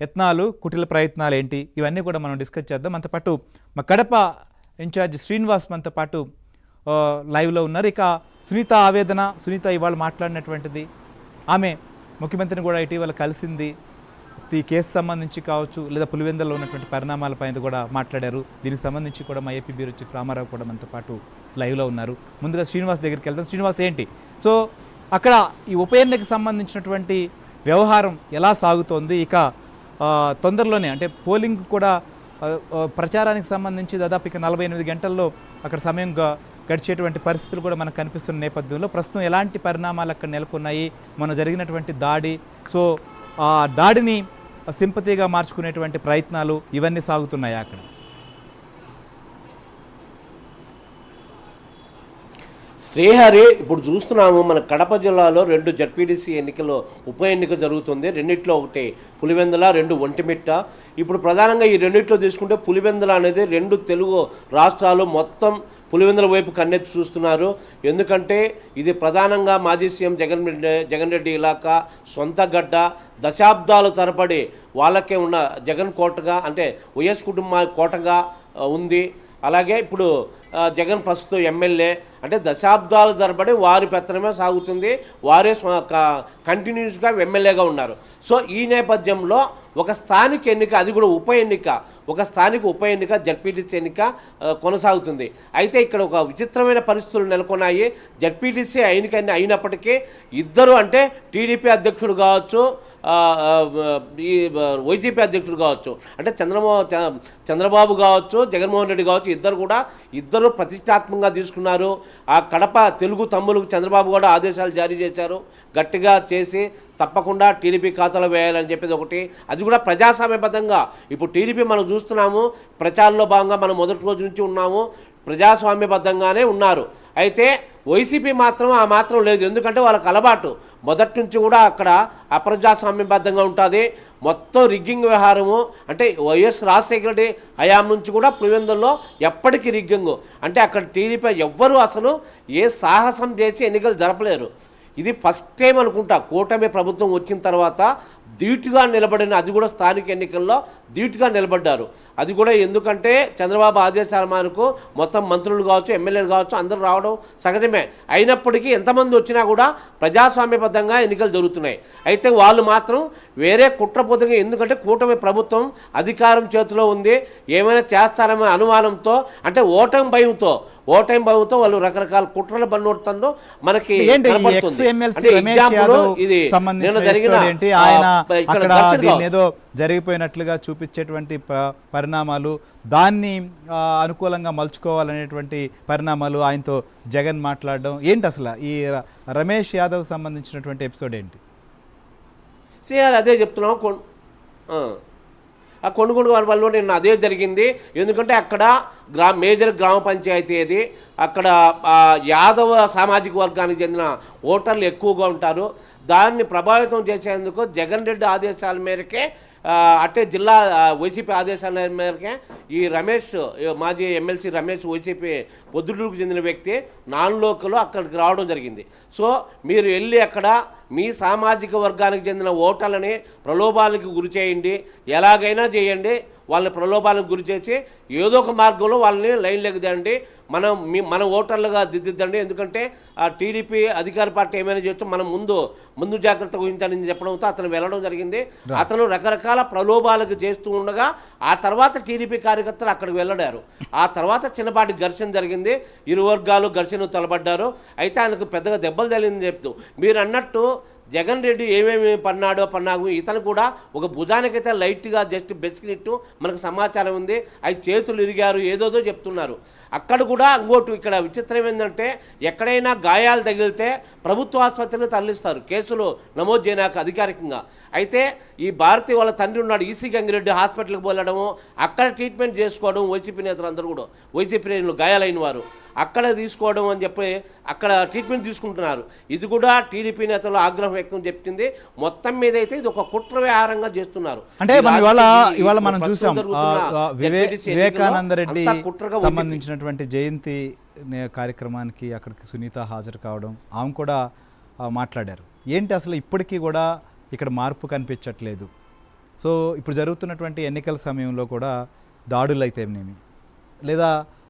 యత్నాలు కుటిల ప్రయత్నాలు ఏంటి ఇవన్నీ కూడా మనం డిస్కస్ చేద్దాం. మనతో పాటు మా కడప ఇన్ఛార్జ్ శ్రీనివాస్ మనతో పాటు లైవ్లో ఉన్నారు. ఇక సునీత ఆవేదన, సునీత ఇవాళ మాట్లాడినటువంటిది, ఆమె ముఖ్యమంత్రిని కూడా ఇటీవల కలిసింది, ఈ కేసు సంబంధించి కావచ్చు లేదా పులివెందులలో ఉన్నటువంటి పరిణామాలపైన కూడా మాట్లాడారు. దీనికి సంబంధించి కూడా మా ఏపీ బ్యూరో చీఫ్ రామారావు కూడా మనతో పాటు లైవ్లో ఉన్నారు. ముందుగా శ్రీనివాస్ దగ్గరికి వెళ్తాం. శ్రీనివాస్, ఏంటి సో అక్కడ ఈ ఉప ఎన్నికకు సంబంధించినటువంటి వ్యవహారం ఎలా సాగుతోంది? ఇక తొందరలోనే అంటే పోలింగ్ కూడా ప్రచారానికి సంబంధించి దాదాపు ఇక 48 గంటల్లో అక్కడ సమయం గడిచేటువంటి పరిస్థితులు కూడా మనకు కనిపిస్తున్న నేపథ్యంలో ప్రస్తుతం ఎలాంటి పరిణామాలు అక్కడ నెలకొన్నాయి? మొన్న జరిగినటువంటి దాడి, సో ఆ దాడిని సింపతిగా మార్చుకునేటువంటి ప్రయత్నాలు ఇవన్నీ సాగుతున్నాయి అక్కడ? శ్రీహరి, ఇప్పుడు చూస్తున్నాము మన కడప జిల్లాలో 2 జడ్పీటీసీ ఎన్నికలు ఉప ఎన్నిక జరుగుతుంది. రెండిట్లో ఒకటి పులివెందుల, 2 ఒంటిమిట్ట. ఇప్పుడు ప్రధానంగా ఈ రెండిట్లో తీసుకుంటే పులివెందుల అనేది 2 తెలుగు రాష్ట్రాలు మొత్తం పులివెందుల వైపు కన్నెత్తి చూస్తున్నారు. ఎందుకంటే ఇది ప్రధానంగా మాజీ సీఎం జగన్ రెడ్డి ఇలాకా సొంత గడ్డ, దశాబ్దాల తరబడి వాళ్ళకే ఉన్న జగన్ కోటగా అంటే వైఎస్ కుటుంబ కోటగా ఉంది. అలాగే ఇప్పుడు జగన్ ప్రస్తుతం ఎమ్మెల్యే, అంటే దశాబ్దాల తరబడి వారి పెత్తనమే సాగుతుంది, వారే కంటిన్యూస్గా ఎమ్మెల్యేగా ఉన్నారు. సో ఈ నేపథ్యంలో ఒక స్థానిక ఎన్నిక, అది కూడా ఉప ఎన్నిక, ఒక స్థానిక ఉప ఎన్నిక జడ్పీటీసీ ఎన్నిక కొనసాగుతుంది. అయితే ఇక్కడ ఒక విచిత్రమైన పరిస్థితులు నెలకొన్నాయి. జడ్పీటీసీ ఎన్నిక అయినప్పటికీ ఇద్దరు, అంటే టీడీపీ అధ్యక్షుడు కావచ్చు, ఈ వైసీపీ అధ్యక్షుడు కావచ్చు, అంటే చంద్రబాబు కావచ్చు, జగన్మోహన్ రెడ్డి కావచ్చు, ఇద్దరు ప్రతిష్టాత్మకంగా తీసుకున్నారు. ఆ కడప తెలుగు తమ్ములకు చంద్రబాబు కూడా ఆదేశాలు జారీ చేశారు, గట్టిగా చేసి తప్పకుండా టీడీపీ ఖాతాలో వేయాలని చెప్పేది ఒకటి. అది కూడా ప్రజాస్వామ్యబద్ధంగా. ఇప్పుడు టీడీపీ మనం చూస్తున్నాము, ప్రచారంలో భాగంగా మనం మొదటి రోజు నుంచి ఉన్నాము, ప్రజాస్వామ్యబద్ధంగానే ఉన్నారు. అయితే వైసీపీ మాత్రం ఆ మాత్రం లేదు. ఎందుకంటే వాళ్ళకి అలవాటు మొదటి నుంచి కూడా అక్కడ అప్రజాస్వామ్యబద్ధంగా ఉంటుంది. మొత్తం రిగ్గింగ్ వ్యవహారము, అంటే వైఎస్ రాజశేఖర రెడ్డి హయాం నుంచి కూడా పులివెందుల్లో ఎప్పటికీ రిగ్గింగ్. అంటే అక్కడ టీడీపీ ఎవ్వరూ అసలు ఏ సాహసం చేసి ఎన్నికలు జరపలేరు. ఇది ఫస్ట్ టైం అనుకుంటా కూటమి ప్రభుత్వం వచ్చిన తర్వాత ధీటుగా నిలబడిన, అది కూడా స్థానిక ఎన్నికల్లో ధీటుగా నిలబడ్డారు. అది కూడా ఎందుకంటే చంద్రబాబు ఆదేశాల మేరకు మొత్తం మంత్రులు కావచ్చు, ఎమ్మెల్యేలు కావచ్చు, అందరూ రావడం సహజమే. అయినప్పటికీ ఎంతమంది వచ్చినా కూడా ప్రజాస్వామ్యబద్ధంగా ఎన్నికలు జరుగుతున్నాయి. అయితే వాళ్ళు మాత్రం వేరే కుట్రపోతగా, ఎందుకంటే కూటమి ప్రభుత్వం అధికారం చేతిలో ఉంది, ఏమైనా చేస్తారనే అనుమానంతో, అంటే ఓటమి భయంతో వాళ్ళు రకరకాల కుట్రల బన్నోడుతుందో మనకి ఏదో జరిగిపోయినట్లుగా చూపించేటువంటి పరిణామాలు, దాన్ని అనుకూలంగా మలుచుకోవాలనేటువంటి పరిణామాలు, ఆయనతో జగన్ మాట్లాడడం ఏంటి? అసలు ఈ రమేష్ యాదవ్ సంబంధించినటువంటి ఎపిసోడ్ ఏంటి? శ్రీహారి, అదే చెప్తున్నాం. ఆ కొనుగోలు వల్ల నిన్న అదే జరిగింది. ఎందుకంటే అక్కడ మేజర్ గ్రామ పంచాయతీ అది, అక్కడ యాదవ సామాజిక వర్గానికి చెందిన ఓటర్లు ఎక్కువగా ఉంటారు. దాన్ని ప్రభావితం చేసేందుకు జగన్ రెడ్డి ఆదేశాల మేరకే, అంటే జిల్లా వైసీపీ ఆదేశాల మేరకే ఈ రమేష్, మాజీ ఎమ్మెల్సీ రమేష్, వైసీపీ పొద్దుటూరుకు చెందిన వ్యక్తి, నాన్ లోకల్ అక్కడికి రావడం జరిగింది. సో మీరు వెళ్ళి అక్కడ మీ సామాజిక వర్గానికి చెందిన ఓటర్లని ప్రలోభాలకు గురి చేయండి, ఎలాగైనా చేయండి, వాళ్ళని ప్రలోభాలకు గురి చేసి ఏదో ఒక మార్గంలో వాళ్ళని లైన్లోకి దండి, మన ఓటర్లుగా దిద్దిద్దండి. ఎందుకంటే ఆ టీడీపీ అధికార పార్టీ ఏమైనా చేస్తూ మనం ముందు జాగ్రత్త వహించాలని చెప్పడంతో అతను వెళ్ళడం జరిగింది. అతను రకరకాల ప్రలోభాలకు చేస్తూ ఉండగా ఆ తర్వాత టీడీపీ కార్యకర్తలు అక్కడికి వెళ్ళడారు. ఆ తర్వాత చిన్నపాటి ఘర్షణ జరిగింది, ఇరు వర్గాలు ఘర్షణ తలబడ్డారు. అయితే ఆయనకు పెద్దగా దెబ్బలు తగిలిందని చెప్తూ, మీరు అన్నట్టు జగన్ రెడ్డి ఏమేమి పన్నాగు, ఇతను కూడా ఒక భుజానికైతే లైట్గా జస్ట్ బెస్కినట్టు మనకు సమాచారం ఉంది. అవి చేతులు ఇరిగారు, ఏదోదో చెప్తున్నారు. అక్కడ కూడా ఇంకోటి ఇక్కడ విచిత్రం ఏంటంటే, ఎక్కడైనా గాయాలు తగిలితే ప్రభుత్వ ఆసుపత్రిని తరలిస్తారు, కేసులు నమోదు చేయనాక అధికారికంగా. అయితే ఈ భారతి వాళ్ళ తండ్రి ఉన్నాడు, ఈసీ గంగిరెడ్డి, హాస్పిటల్కి పోలడము, అక్కడ ట్రీట్మెంట్ చేసుకోవడం, వైసీపీ నేతలు అందరూ కూడా, వైసీపీ నేతలు గాయాలైన వారు అక్కడ తీసుకోవడం అని చెప్పి అక్కడ ట్రీట్మెంట్ తీసుకుంటున్నారు. ఇది కూడా టీడీపీ నేతలు ఆగ్రహం వ్యక్తం చెప్తుంది. మొత్తం మీద అయితే ఇది ఒక కుట్ర వ్యవహారంగా చేస్తున్నారు. అంటే ఇవాళ మనం చూసాం వివేకానంద రెడ్డి సంబంధించినటువంటి జయంతి కార్యక్రమానికి అక్కడికి సునీత హాజరు కావడం, ఆమె కూడా మాట్లాడారు. ఏంటి అసలు ఇప్పటికీ కూడా ఇక్కడ మార్పు కనిపించట్లేదు, సో ఇప్పుడు జరుగుతున్నటువంటి ఎన్నికల సమయంలో కూడా దాడులు అయితేనేమి లేదా